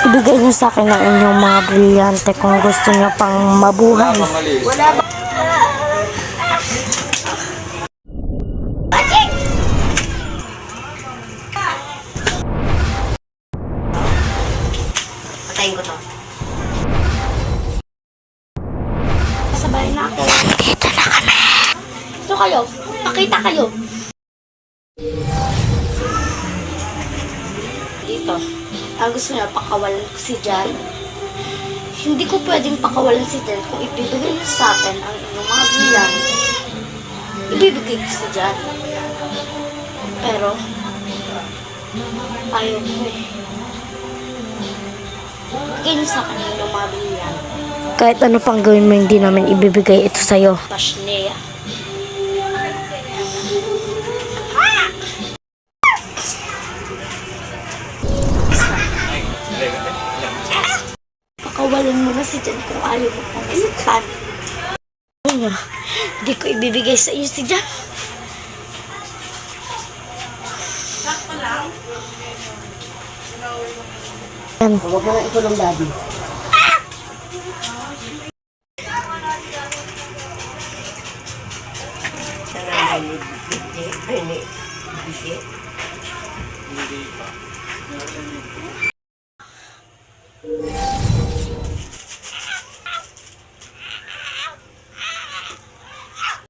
Ibigay niyo sa akin ang inyong mga brilyante kung gusto niyo pang mabuhay. Wala ba? Patayin ko to. Sabay na ako. Dito na kami. Gusto kayo? Pakita kayo. Dito. Ang gusto niya, pakawalan ko si Jan. Hindi ko pwedeng pakawalan si Jan kung ibibigay niyo sa akin ang inyong mga bilang. Ibibigay ko si Jan. Pero, ayaw ko eh. Bigay niyo sa akin ang inyong mga bilang. Kahit ano pang gawin mo, hindi namin ibibigay ito sa'yo. Pashnea. Pakawalan mo na si Jan kung ayaw mo pang isaktan. Hindi ko ibibigay sa iyo si Jan. Sakto lang. Huwag mo na ito ng daddy. Hindi pa.